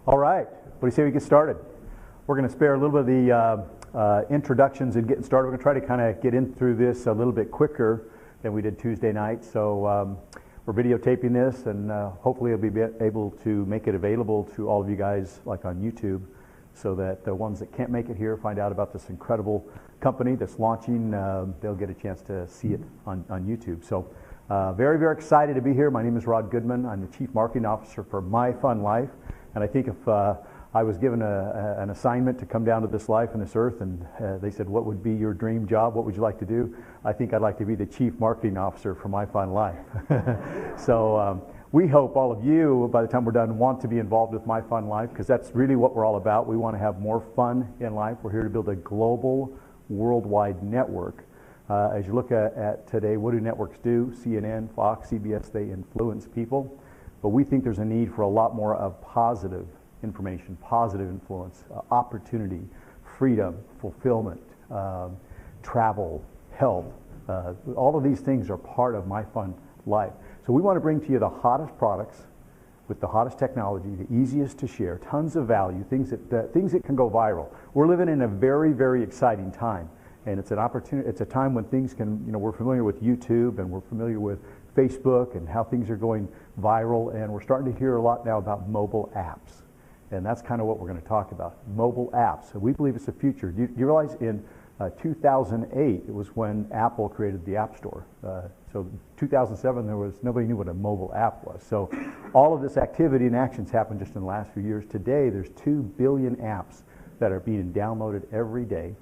All right, what do you say we get started? We're going to spare a little bit of the introductions and getting started. We're going to try to kind of get in through this a little bit quicker than we did Tuesday night. So we're videotaping this, and hopefully I'll be able to make it available to all of you guys like on YouTube, so that the ones that can't make it here find out about this incredible company that's launching. They'll get a chance to see it on YouTube. So very, very excited to be here. My name is Rod Goodman. I'm the Chief Marketing Officer for MyFunLife. And I think if I was given an assignment to come down to this life and this earth, and they said, what would be your dream job? What would you like to do? I think I'd like to be the Chief Marketing Officer for MyFunLife. So we hope all of you, by the time we're done, want to be involved with MyFunLife, because that's really what we're all about. We want to have more fun in life. We're here to build a global, worldwide network. As you look at today, what do networks do? CNN, Fox, CBS, they influence people. But we think there's a need for a lot more of positive information, positive influence, opportunity, freedom, fulfillment, travel, health. All of these things are part of MyFunLife. So we want to bring to you the hottest products with the hottest technology, the easiest to share, tons of value, things that can go viral. We're living in a very, very exciting time. And it's an opportunity. It's a time when things can, we're familiar with YouTube and we're familiar with Facebook and how things are going viral, and we're starting to hear a lot now about mobile apps. And that's kind of what we're going to talk about, mobile apps. So we believe it's the future. Do you realize in 2008, it was when Apple created the App Store. So 2007, nobody knew what a mobile app was. So all of this activity and actions happened just in the last few years. Today, there's 2 billion apps that are being downloaded every day.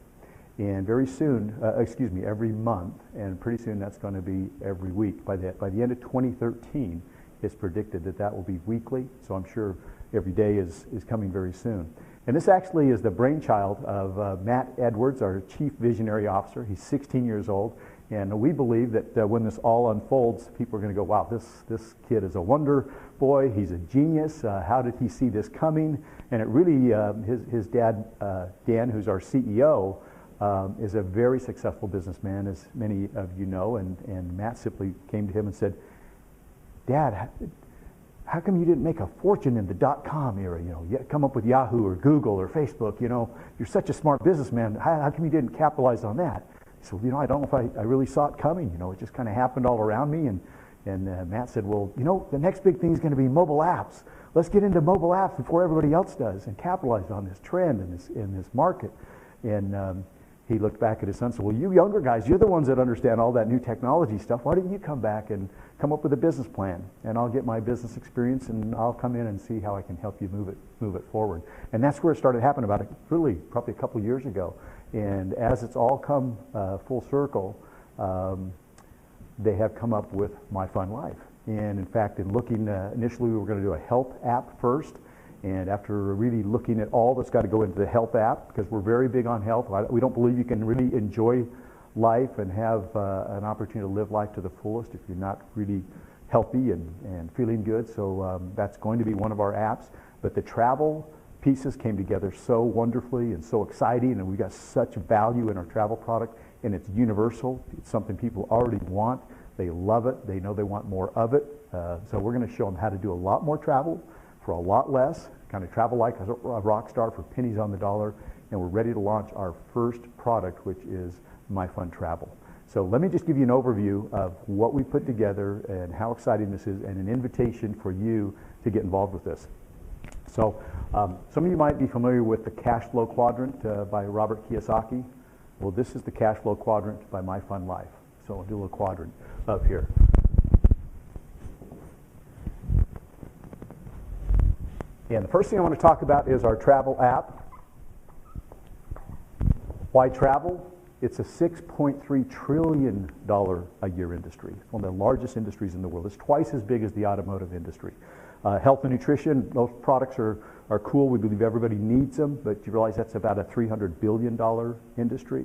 And very soon, every month, and pretty soon that's going to be every week. By the end of 2013, it's predicted that will be weekly, so I'm sure every day is coming very soon. And this actually is the brainchild of Matt Edwards, our Chief Visionary Officer. He's 16 years old, and we believe that when this all unfolds, people are going to go, wow, this kid is a wonder boy, he's a genius, how did he see this coming? And it really, his dad, Dan, who's our CEO, is a very successful businessman, as many of you know, and Matt simply came to him and said, Dad, how come you didn't make a fortune in the .com era? Come up with Yahoo or Google or Facebook. You're such a smart businessman. How come you didn't capitalize on that? He said, I don't know if I really saw it coming. It just kind of happened all around me. And Matt said, well, the next big thing is going to be mobile apps. Let's get into mobile apps before everybody else does and capitalize on this trend in this market. And he looked back at his son and said, well, you younger guys, you're the ones that understand all that new technology stuff. Why don't you come back and come up with a business plan? And I'll get my business experience and I'll come in and see how I can help you move it forward. And that's where it started happening probably a couple of years ago. And as it's all come full circle, they have come up with MyFunLife. And in fact, in looking, initially we were going to do a health app first. And after really looking at all that's got to go into the health app, because we're very big on health, we don't believe you can really enjoy life and have an opportunity to live life to the fullest if you're not really healthy and feeling good. So that's going to be one of our apps. But the travel pieces came together so wonderfully and so exciting, and we got such value in our travel product, and it's universal. It's something people already want. They love it. They know they want more of it. So we're going to show them how to do a lot more travel for a lot less, kind of travel like a rock star for pennies on the dollar, and we're ready to launch our first product, which is MyFunTravel. So let me just give you an overview of what we put together and how exciting this is, and an invitation for you to get involved with this. So some of you might be familiar with the cash flow quadrant by Robert Kiyosaki. Well, this is the cash flow quadrant by MyFunLife. So I'll do a little quadrant up here. And the first thing I want to talk about is our travel app. Why travel? It's a $6.3 trillion a year industry. It's one of the largest industries in the world. It's twice as big as the automotive industry. Health and nutrition, those products are cool. We believe everybody needs them, but you realize that's about a $300 billion industry,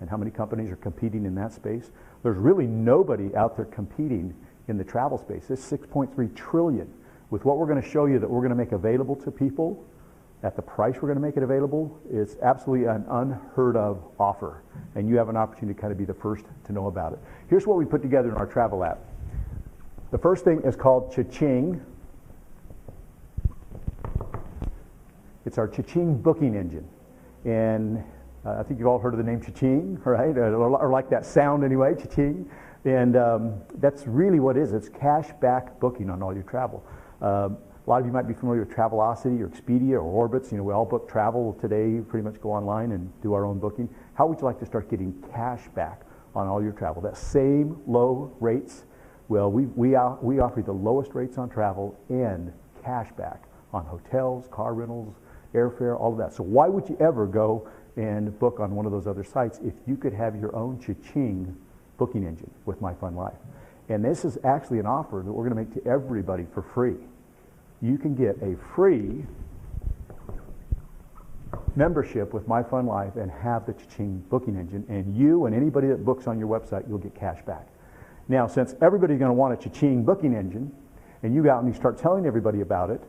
and how many companies are competing in that space? There's really nobody out there competing in the travel space. It's $6.3 trillion. With what we're going to show you that we're going to make available to people at the price we're going to make it available, it's absolutely an unheard of offer. And you have an opportunity to kind of be the first to know about it. Here's what we put together in our travel app. The first thing is called Cha-Ching. It's our cha-ching booking engine. And I think you've all heard of the name cha-ching, right? Or like that sound anyway, cha-ching. And that's really what it is. It's cash back booking on all your travel. A lot of you might be familiar with Travelocity or Expedia or Orbitz. You know, we all book travel today, pretty much go online and do our own booking. How would you like to start getting cash back on all your travel? That same low rates. Well, we offer you the lowest rates on travel and cash back on hotels, car rentals, airfare, all of that. So why would you ever go and book on one of those other sites if you could have your own cha-ching booking engine with MyFunLife? And this is actually an offer that we're going to make to everybody for free. You can get a free membership with MyFunLife and have the cha-ching booking engine, and you and anybody that books on your website, you'll get cash back. Now, since everybody's going to want a cha-ching booking engine, and you go out and you start telling everybody about it,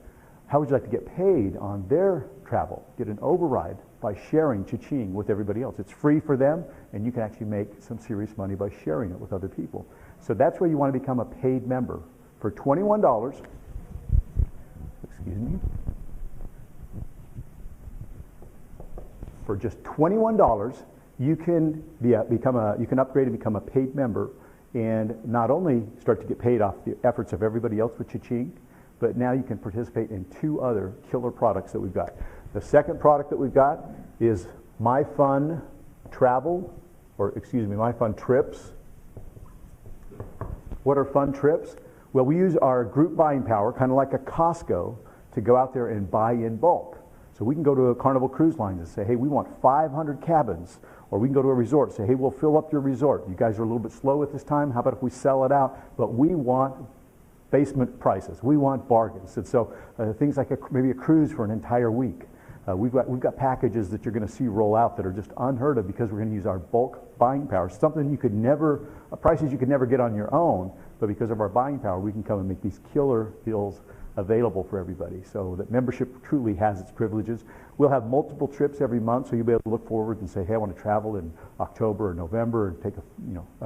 how would you like to get paid on their travel? Get an override by sharing cha-ching with everybody else. It's free for them, and you can actually make some serious money by sharing it with other people. So that's where you want to become a paid member. For $21, excuse me, for just $21, you can upgrade and become a paid member, and not only start to get paid off the efforts of everybody else with cha-ching, but now you can participate in 2 other killer products that we've got. The second product that we've got is MyFun Travel, or excuse me, MyFun Trips. What are fun trips? Well, we use our group buying power, kind of like a Costco, to go out there and buy in bulk. So we can go to a Carnival Cruise Line and say, hey, we want 500 cabins. Or we can go to a resort and say, hey, we'll fill up your resort. You guys are a little bit slow at this time. How about if we sell it out? But we want basement prices. We want bargains. And so things like maybe a cruise for an entire week. We've got packages that you're going to see roll out that are just unheard of because we're going to use our bulk buying power. Something you could never, prices you could never get on your own, but because of our buying power, we can come and make these killer deals available for everybody. So that membership truly has its privileges. We'll have multiple trips every month, so you'll be able to look forward and say, hey, I want to travel in October or November and take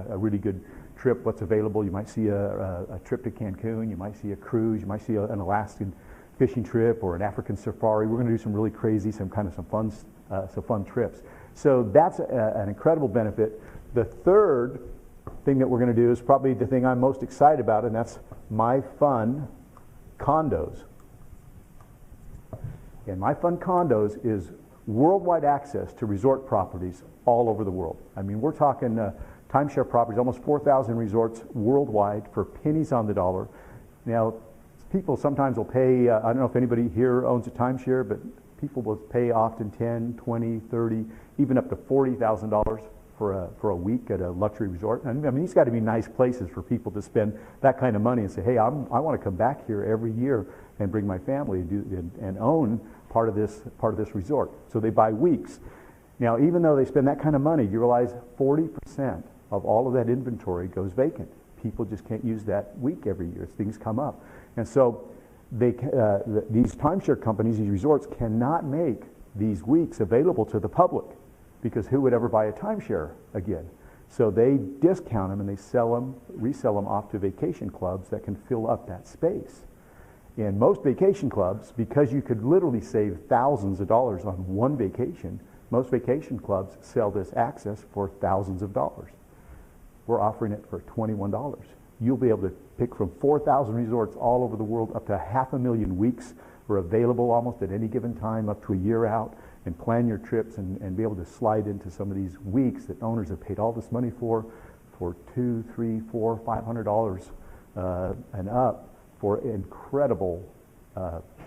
a really good trip. What's available? You might see a trip to Cancun, you might see a cruise, you might see an Alaskan fishing trip or an African safari. We're going to do some really crazy, some fun trips. So that's an incredible benefit. The third thing that we're going to do is probably the thing I'm most excited about, and that's MyFun Condos. And MyFun Condos is worldwide access to resort properties all over the world. I mean, we're talking timeshare properties, almost 4,000 resorts worldwide for pennies on the dollar. Now, people sometimes will pay, I don't know if anybody here owns a timeshare, but people will pay often $10, $20, $30, even up to $40,000 for a week at a luxury resort. And I mean, these got to be nice places for people to spend that kind of money and say, hey, I want to come back here every year and bring my family and own part of this resort. So they buy weeks. Now, even though they spend that kind of money, you realize 40% of all of that inventory goes vacant. People just can't use that week every year as things come up. And so these timeshare companies, these resorts, cannot make these weeks available to the public because who would ever buy a timeshare again? So they discount them and they resell them off to vacation clubs that can fill up that space. And most vacation clubs, because you could literally save thousands of dollars on one vacation, most vacation clubs sell this access for thousands of dollars. We're offering it for $21. You'll be able to pick from 4,000 resorts all over the world. Up to 500,000 weeks are available almost at any given time, up to a year out, and plan your trips and be able to slide into some of these weeks that owners have paid all this money for $200, $300, $400, $500 and up for incredible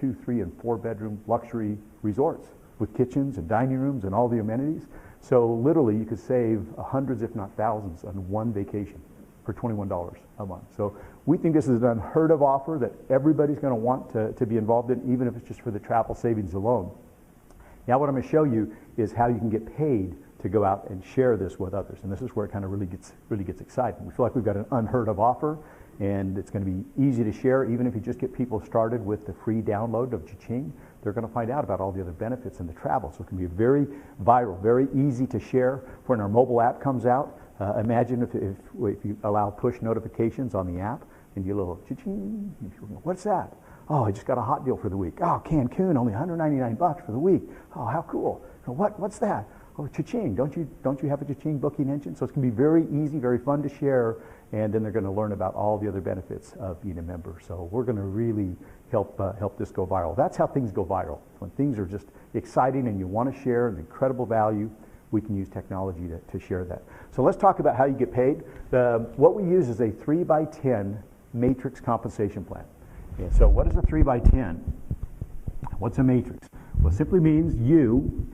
2, 3, and 4 bedroom luxury resorts with kitchens and dining rooms and all the amenities. So literally you could save hundreds if not thousands on one vacation for $21 a month. So we think this is an unheard of offer that everybody's going to want to be involved in, even if it's just for the travel savings alone. Now what I'm going to show you is how you can get paid to go out and share this with others. And this is where it kind of really gets exciting. We feel like we've got an unheard of offer, and it's going to be easy to share. Even if you just get people started with the free download of cha-ching, they're going to find out about all the other benefits in the travel. So it can be very viral, very easy to share. When our mobile app comes out, imagine if you allow push notifications on the app and you get a little cha-ching, and people go, what's that? Oh, I just got a hot deal for the week. Oh, Cancun, only $199 for the week. Oh, how cool. What's that? Oh, cha-ching. Don't you have a cha-ching booking engine? So it's going to be very easy, very fun to share, and then they're going to learn about all the other benefits of being a member. So we're going to really help this go viral. That's how things go viral. When things are just exciting and you want to share an incredible value, we can use technology to share that. So let's talk about how you get paid. What we use is a 3x10 matrix compensation plan. And so what is a 3x10? What's a matrix? Well, it simply means you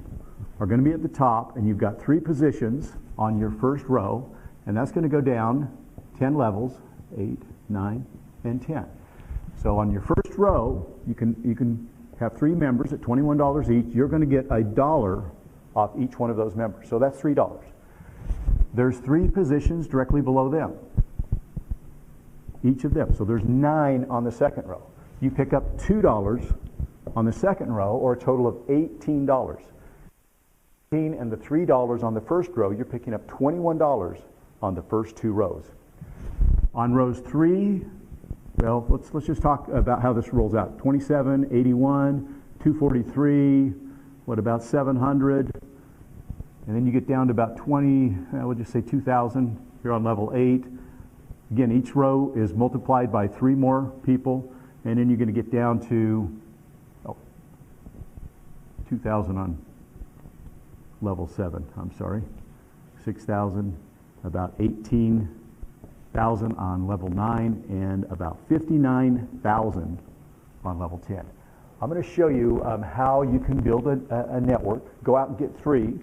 are going to be at the top and you've got 3 positions on your first row, and that's going to go down 10 levels, 8, 9, and 10. So on your first row, you can have 3 members at $21 each. You're going to get $1 off each one of those members. So that's $3. There's 3 positions directly below them, each of them. So there's 9 on the second row. You pick up $2 on the second row, or a total of $18. And the $3 on the first row, you're picking up $21 on the first 2 rows. On rows 3, well, let's just talk about how this rolls out. 27, 81, 243, what about 700? And then you get down to about 20, we'll just say 2,000 here on level 8. Again, each row is multiplied by 3 more people, and then you're going to get down to 2,000 on level 7, I'm sorry. 6,000, about 18,000 on level 9, and about 59,000 on level 10. I'm going to show you how you can build a network. Go out and get 3.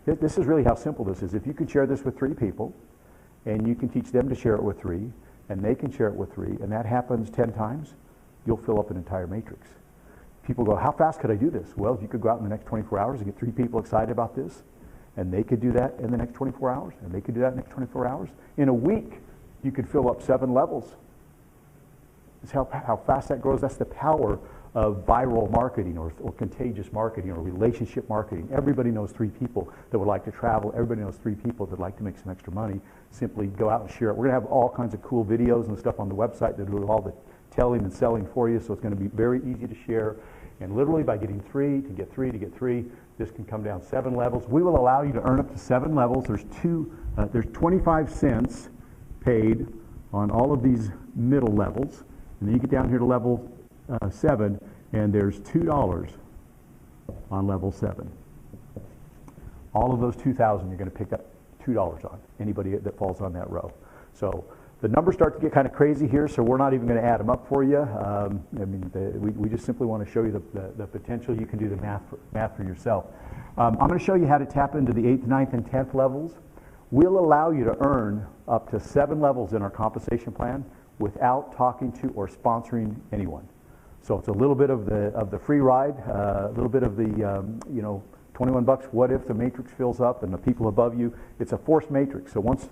This is really how simple this is. If you could share this with 3 people, and you can teach them to share it with 3, and they can share it with 3, and that happens 10 times, you'll fill up an entire matrix. People go, how fast could I do this? Well, if you could go out in the next 24 hours and get 3 people excited about this, and they could do that in the next 24 hours, and they could do that in the next 24 hours. In a week, you could fill up 7 levels. That's how fast that grows. That's the power of viral marketing or contagious marketing or relationship marketing. Everybody knows 3 people that would like to travel. Everybody knows 3 people that would like to make some extra money. Simply go out and share it. We're going to have all kinds of cool videos and stuff on the website that do all the telling and selling for you, so it's going to be very easy to share. And literally by getting 3 to get 3 to get 3, this can come down 7 levels. We will allow you to earn up to 7 levels. There's 25 cents paid on all of these middle levels. And then you get down here to level 7, and there's $2 on level 7. All of those 2,000 you're going to pick up $2 on, anybody that falls on that row. So the numbers start to get kind of crazy here, so we're not even going to add them up for you. We just simply want to show you the potential. You can do the math for yourself. I'm going to show you how to tap into the 8th, 9th, and 10th levels. We'll allow you to earn up to 7 levels in our compensation plan without talking to or sponsoring anyone. So it's a little bit of the free ride, a little bit of the 21 bucks. What if the matrix fills up and the people above you? It's a forced matrix. So once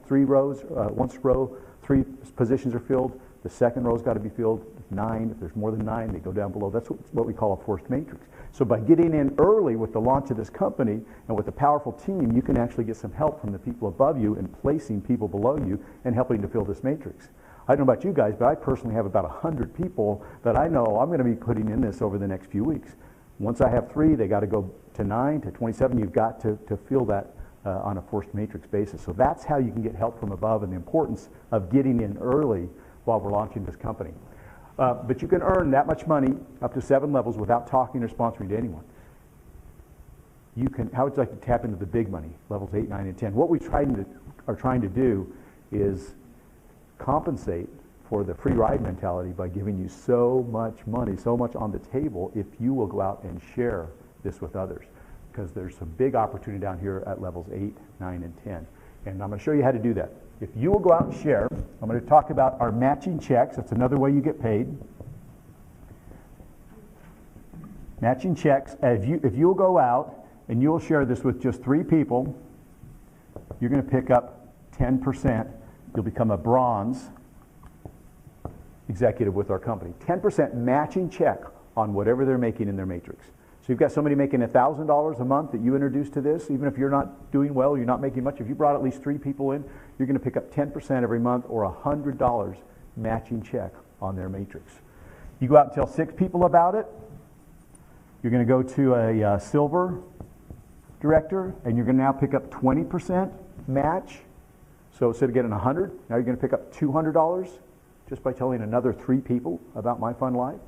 row 3 positions are filled, the second row's got to be filled. 9, if there's more than 9, they go down below. That's what we call a forced matrix. So by getting in early with the launch of this company and with a powerful team, you can actually get some help from the people above you and placing people below you and helping to fill this matrix. I don't know about you guys, but I personally have about 100 people that I know I'm going to be putting in this over the next few weeks. Once I have 3, they got to go to 9, to 27. You've got to fill that on a forced matrix basis. So that's how you can get help from above and the importance of getting in early while we're launching this company. But you can earn that much money up to 7 levels without talking or sponsoring to anyone. How would you like to tap into the big money, levels 8, 9, and 10? What we are trying to do is compensate for the free ride mentality by giving you so much money, so much on the table if you will go out and share this with others. Because there's some big opportunity down here at levels 8, 9, and 10. And I'm going to show you how to do that. If you will go out and share, I'm going to talk about our matching checks. That's another way you get paid. Matching checks. If you'll go out and you'll share this with just 3 people, you're going to pick up 10%. You'll become a bronze executive with our company. 10% matching check on whatever they're making in their matrix. So you've got somebody making $1,000 a month that you introduced to this, even if you're not doing well, you're not making much. If you brought at least 3 people in, you're going to pick up 10% every month or $100 matching check on their matrix. You go out and tell 6 people about it. You're going to go to a silver director, and you're going to now pick up 20% match. So instead of getting $100, now you're going to pick up $200 just by telling another 3 people about MyFunLife.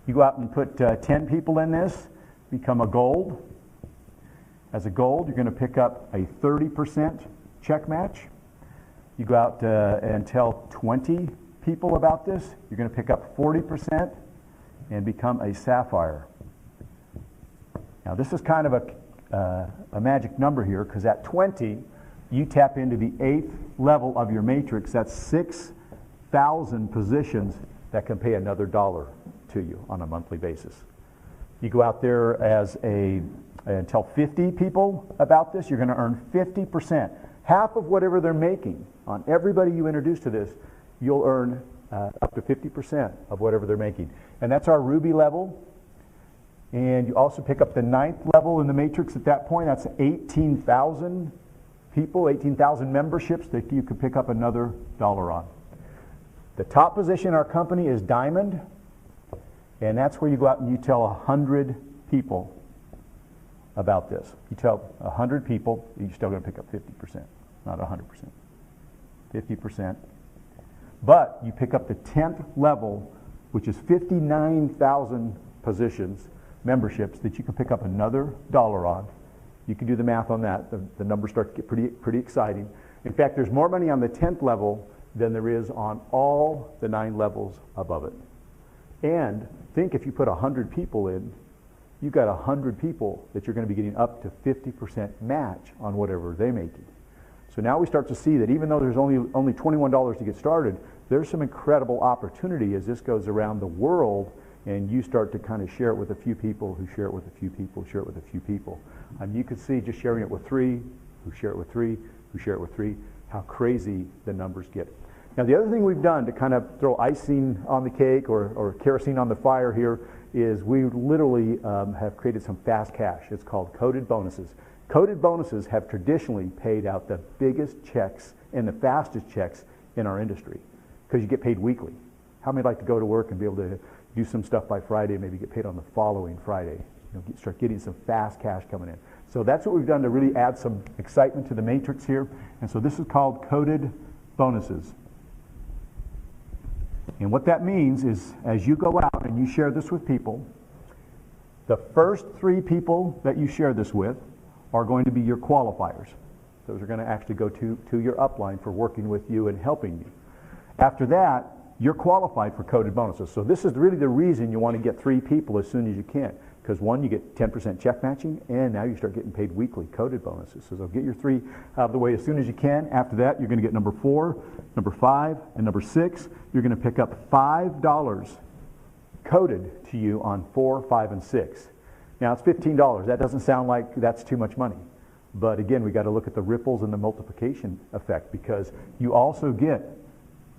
You go out and put 10 people in this, become a gold. As a gold, you're going to pick up a 30% check match. You go out and tell 20 people about this, you're going to pick up 40% and become a sapphire. Now this is kind of a magic number here, because at 20, you tap into the 8th level of your matrix. That's 6,000 positions that can pay another $1 to you on a monthly basis. You go out there and tell 50 people about this, you're going to earn 50%. Half of whatever they're making on everybody you introduce to this, you'll earn up to 50% of whatever they're making. And that's our Ruby level. And you also pick up the 9th level in the matrix at that point. That's 18,000 people, 18,000 memberships that you could pick up another $1 on. The top position in our company is Diamond. And that's where you go out and you tell 100 people about this. You tell 100 people, you're still going to pick up 50%, not 100%. 50%. But you pick up the 10th level, which is 59,000 positions, memberships, that you can pick up another $1 on. You can do the math on that. The numbers start to get pretty exciting. In fact, there's more money on the 10th level than there is on all the 9 levels above it. And think, if you put 100 people in, you've got 100 people that you're going to be getting up to 50% match on whatever they're making. So now we start to see that even though there's only $21 to get started, there's some incredible opportunity as this goes around the world, and you start to kind of share it with a few people who share it with a few people, share it with a few people. You can see just sharing it with 3, who share it with 3, who share it with 3, how crazy the numbers get. Now the other thing we've done to kind of throw icing on the cake or kerosene on the fire here is we literally have created some fast cash. It's called coded bonuses. Coded bonuses have traditionally paid out the biggest checks and the fastest checks in our industry because you get paid weekly. How many like to go to work and be able to do some stuff by Friday and maybe get paid on the following Friday? Start getting some fast cash coming in. So that's what we've done to really add some excitement to the matrix here. And so this is called coded bonuses. And what that means is, as you go out and you share this with people, the first 3 people that you share this with are going to be your qualifiers. Those are going to actually go to your upline for working with you and helping you. After that, you're qualified for coded bonuses. So this is really the reason you want to get 3 people as soon as you can. Because 1, you get 10% check matching, and now you start getting paid weekly coded bonuses. So get your 3 out of the way as soon as you can. After that, you're going to get number 4, number 5, and number 6. You're going to pick up $5 coded to you on 4, 5, and 6. Now it's $15. That doesn't sound like that's too much money. But again, we got to look at the ripples and the multiplication effect, because you also get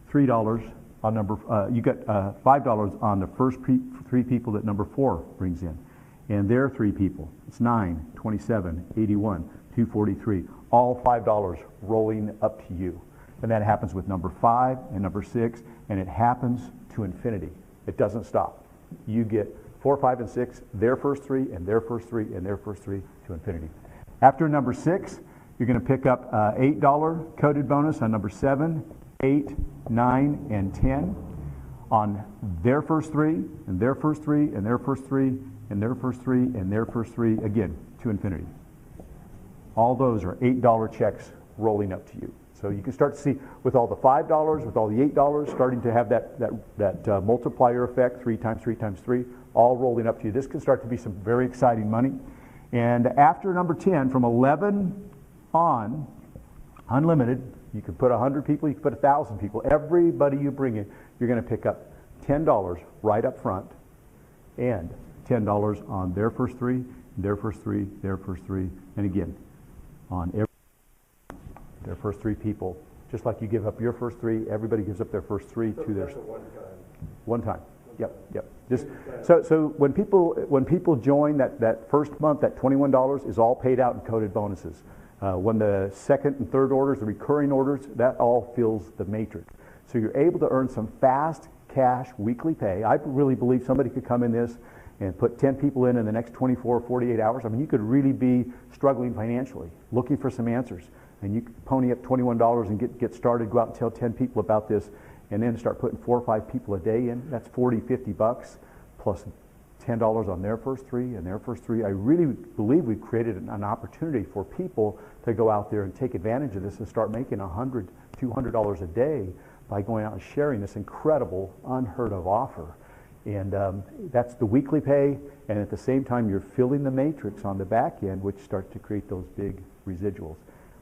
$3 on you get $5 on the first 3 people that number 4 brings in. And their 3 people, it's 9, 27, 81, 243, all $5 rolling up to you. And that happens with number 5 and number 6, and it happens to infinity. It doesn't stop. You get 4, 5, and 6, their first 3, and their first 3, and their first 3 to infinity. After number 6, you're going to pick up $8 coded bonus on number 7, 8, 9, and 10 on their first 3, and their first 3, and their first 3, and their first 3, and their first 3, again, to infinity. All those are $8 checks rolling up to you. So you can start to see with all the $5, with all the $8, starting to have that multiplier effect, 3 times 3 times 3, all rolling up to you. This can start to be some very exciting money. And after number 10, from 11 on, unlimited, you can put 100 people, you can put 1,000 people. Everybody you bring in, you're going to pick up $10 right up front, and $10 on their first 3, their first 3, their first 3, and again, on their first 3 people. Just like you give up your first 3, everybody gives up their first 3 to their one time. Yep. Just so when people join, that first month, that $21 is all paid out in coded bonuses. When the second and third orders, the recurring orders, that all fills the matrix. So you're able to earn some fast cash weekly pay. I really believe somebody could come in this and put 10 people in the next 24 or 48 hours. I mean, you could really be struggling financially, looking for some answers. And you could pony up $21 and get started, go out and tell 10 people about this, and then start putting 4 or 5 people a day in. That's 40, 50 bucks plus $10 on their first 3 and their first 3. I really believe we've created an opportunity for people to go out there and take advantage of this and start making $100, $200 a day by going out and sharing this incredible, unheard of offer. And that's the weekly pay, and at the same time you're filling the matrix on the back end, which starts to create those big residuals.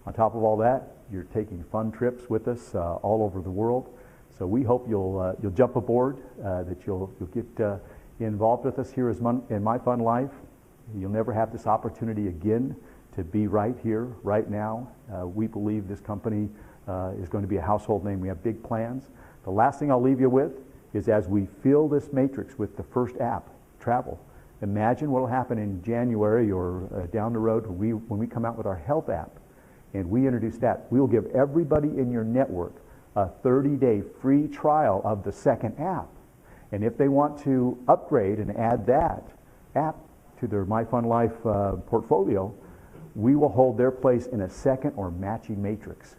On top of all that, you're taking fun trips with us all over the world. So we hope you'll jump aboard, that you'll get involved with us here in MyFunLife. You'll never have this opportunity again to be right here, right now. We believe this company is going to be a household name. We have big plans. The last thing I'll leave you with is, as we fill this matrix with the first app, travel, imagine what will happen in January or down the road when we come out with our health app and we introduce that. We will give everybody in your network a 30-day free trial of the second app. And if they want to upgrade and add that app to their MyFunLife portfolio, we will hold their place in a second or matching matrix.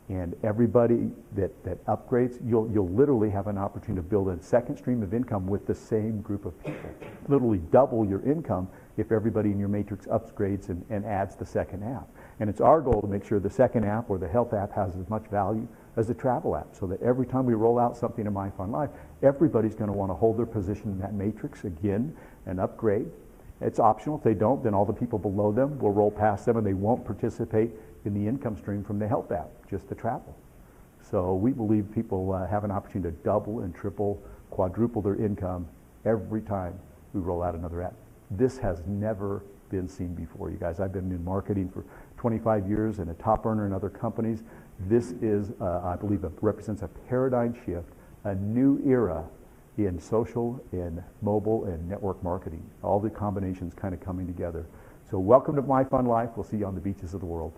And everybody that upgrades, you'll literally have an opportunity to build a second stream of income with the same group of people. Literally double your income if everybody in your matrix upgrades and adds the second app. And it's our goal to make sure the second app or the health app has as much value as the travel app, so that every time we roll out something in MyFunLife, everybody's going to want to hold their position in that matrix again and upgrade. It's optional. If they don't, then all the people below them will roll past them and they won't participate in the income stream from the health app, just the travel. So we believe people have an opportunity to double and triple, quadruple their income every time we roll out another app. This has never been seen before, you guys. I've been in marketing for 25 years and a top earner in other companies. This is, I believe, represents a paradigm shift, a new era in social and mobile and network marketing. All the combinations kind of coming together. So welcome to MyFunLife. We'll see you on the beaches of the world.